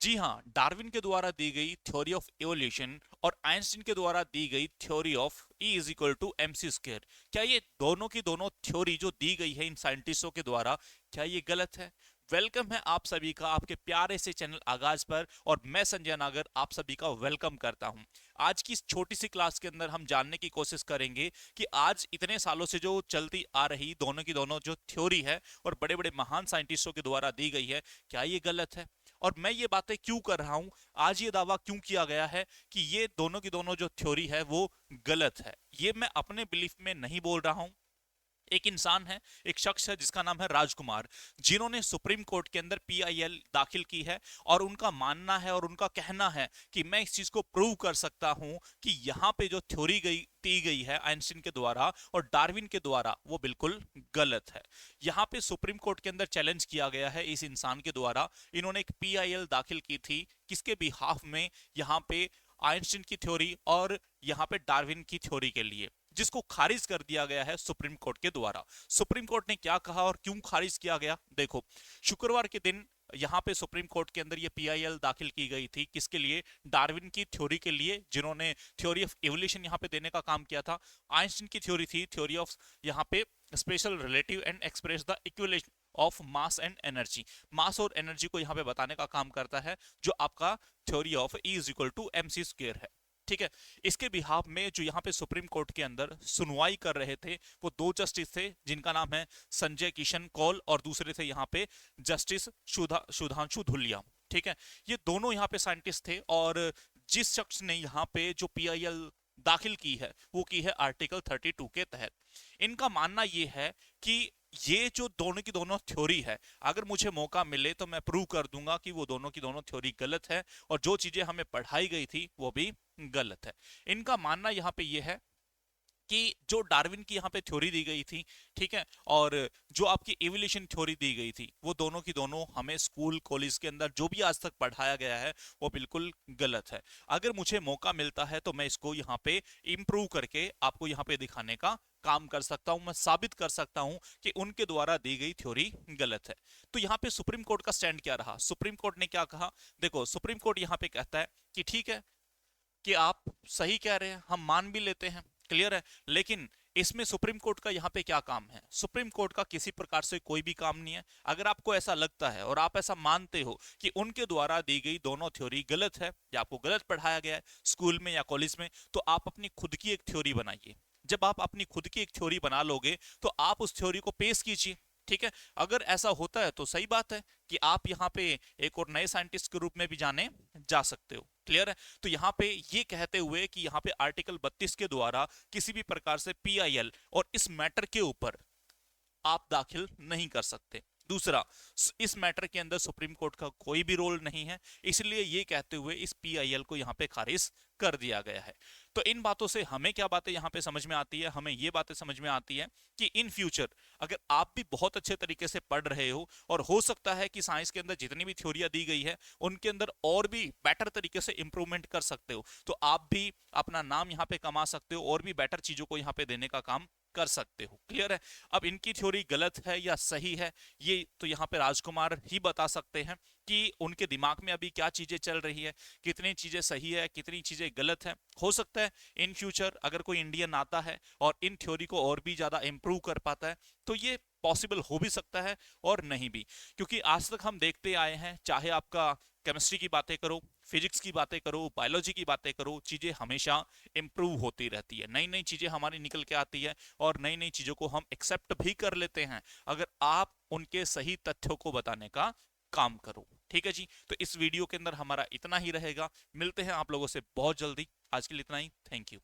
जी हाँ, डार्विन के द्वारा दी गई थ्योरी ऑफ एवोल्यूशन और आइंस्टीन के द्वारा दी गई theory of E is equal to M C square, क्या ये दोनों की दोनों थ्योरी जो दी गई है इन साइंटिस्टों के द्वारा, क्या ये गलत है? वेलकम है आप सभी का आपके प्यारे से चैनल आगाज पर, और मैं संजय नागर आप सभी का वेलकम करता हूं। आज की इस छोटी सी क्लास के अंदर हम जानने की कोशिश करेंगे कि आज इतने सालों से जो चलती आ रही दोनों की दोनों जो थ्योरी है और बड़े बड़े महान साइंटिस्टों के द्वारा दी गई है, क्या ये गलत है? और मैं ये बातें क्यों कर रहा हूं, आज ये दावा क्यों किया गया है कि ये दोनों की दोनों जो थ्योरी है वो गलत है? ये मैं अपने बिलीफ में नहीं बोल रहा हूं। एक इंसान है, एक शख्स है जिसका नाम है राजकुमार, जिन्होंने सुप्रीम कोर्ट के अंदर पीआईएल दाखिल की है, और उनका मानना है और उनका कहना है कि मैं इस चीज को प्रूव कर सकता हूं कि यहां पे जो थ्योरी दी गई है आइंस्टीन के द्वारा और डार्विन के द्वारा वो बिल्कुल गलत है। यहां पे सुप्रीम कोर्ट के अंदर चैलेंज किया गया है इस इंसान के द्वारा। इन्होंने एक पीआईएल दाखिल की थी, किसके बिहाफ में? यहाँ पे आइंस्टीन की थ्योरी और यहाँ पे डार्विन की थ्योरी के लिए, जिसको खारिज कर दिया गया है सुप्रीम कोर्ट के द्वारा। सुप्रीम कोर्ट ने क्या कहा और क्यों खारिज किया गया, देखो। शुक्रवार के दिन यहाँ पे सुप्रीम कोर्ट के अंदर ये पीआईएल दाखिल की गई थी, किसके लिए? डार्विन की थ्योरी के लिए, जिन्होंने थ्योरी ऑफ एवोल्यूशन यहाँ पे देने का काम किया था। आइंस्टीन की थ्योरी थी थ्योरी ऑफ यहाँ पे special relative and express the equation of mass and energy. Mass और एनर्जी को यहाँ पे बताने का काम करता है, जो आपका theory of E is equal to M C square है। ठीक है। इसके बिहाफ में जो यहाँ पे सुप्रीम कोर्ट के अंदर सुनवाई कर रहे थे वो दो जस्टिस थे, जिनका नाम है संजय किशन कौल, और दूसरे थे यहाँ पे जस्टिस सुधांशु धुलिया। ठीक है। ये दोनों यहाँ पे साइंटिस्ट थे, और जिस शख्स ने यहाँ पे जो पीआईएल दाखिल की है वो की है आर्टिकल 32 के तहत। इनका मानना ये है कि ये जो दोनों की दोनों थ्योरी है, अगर मुझे मौका मिले तो मैं प्रूव कर दूंगा कि वो दोनों की दोनों थ्योरी गलत है, और जो चीजें हमें पढ़ाई गई थी वो भी गलत है। इनका मानना यहाँ पे ये है कि जो डार्विन की यहाँ पे थ्योरी दी गई थी, ठीक है, और जो आपकी एवोल्यूशन थ्योरी दी गई थी, वो दोनों की दोनों हमें स्कूल कॉलेज के अंदर जो भी आज तक पढ़ाया गया है वो बिल्कुल गलत है। अगर मुझे मौका मिलता है तो मैं इसको यहाँ पे इम्प्रूव करके आपको यहाँ पे दिखाने का काम कर सकता हूं, मैं साबित कर सकता हूं कि उनके द्वारा दी गई थ्योरी गलत है। तो यहाँ पे सुप्रीम कोर्ट का स्टैंड क्या रहा? सुप्रीम कोर्ट ने क्या कहा? देखो, सुप्रीम कोर्ट यहाँ पे कहता है कि ठीक है कि आप सही कह रहे हैं, हम मान भी लेते हैं, क्लियर है, लेकिन इसमें सुप्रीम कोर्ट का यहाँ पे क्या काम है? सुप्रीम कोर्ट का किसी प्रकार से कोई भी काम नहीं है। अगर आपको ऐसा लगता है और आप ऐसा मानते हो कि उनके द्वारा दी गई दोनों थ्योरी गलत है या आपको गलत पढ़ाया गया है स्कूल में या कॉलेज में, तो आप अपनी खुद की एक थ्योरी बनाइए। जब आप अपनी खुद की एक थ्योरी बना लोगे तो आप उस थ्योरी को पेश कीजिए। ठीक है। अगर ऐसा होता है तो सही बात है कि आप यहाँ पे एक और नए साइंटिस्ट के रूप में भी जाने जा सकते हो, क्लियर है। तो यहाँ पे ये कहते हुए कि यहाँ पे आर्टिकल 32 के द्वारा किसी भी प्रकार से पीआईएल और इस मैटर के ऊपर आप दाखिल नहीं कर सकते। दूसरा, इस मैटर के अंदर सुप्रीम कोर्ट का कोई भी रोल नहीं है, इसलिए ये कहते हुए इस पीआईएल को यहाँ पे खारिज कर दिया गया है। तो इन बातों से हमें क्या बातें यहाँ पे समझ में आती है? हमें ये बातें समझ में आती है कि इन फ्यूचर अगर आप भी बहुत अच्छे तरीके से पढ़ रहे हो, और हो सकता है कि साइंस के अंदर जितनी भी थ्योरियां दी गई है उनके अंदर और भी बेटर तरीके से इंप्रूवमेंट कर सकते हो, तो आप भी अपना नाम यहाँ पे कमा सकते हो और भी बेटर चीजों को यहाँ पे देने का काम कर सकते हो, क्लियर है। अब इनकी थ्योरी गलत है या सही है, ये तो यहाँ पे राजकुमार ही बता सकते हैं कि उनके दिमाग में अभी क्या चीजें चल रही है, कितनी चीजें सही है, कितनी चीजें गलत है। हो सकता है इन फ्यूचर अगर कोई इंडियन आता है और इन थ्योरी को और भी ज्यादा इंप्रूव कर पाता है तो ये पॉसिबल हो भी सकता है और नहीं भी, क्योंकि आज तक हम देखते आए हैं, चाहे आपका केमिस्ट्री की बातें करो, फिजिक्स की बातें करो, बायोलॉजी की बातें करो, चीजें हमेशा इंप्रूव होती रहती है, नई नई चीजें हमारी निकल के आती है और नई नई चीजों को हम एक्सेप्ट भी कर लेते हैं, अगर आप उनके सही तथ्यों को बताने का काम करो। ठीक है जी, तो इस वीडियो के अंदर हमारा इतना ही रहेगा, मिलते हैं आप लोगों से बहुत जल्दी। आज के लिए इतना ही, थैंक यू।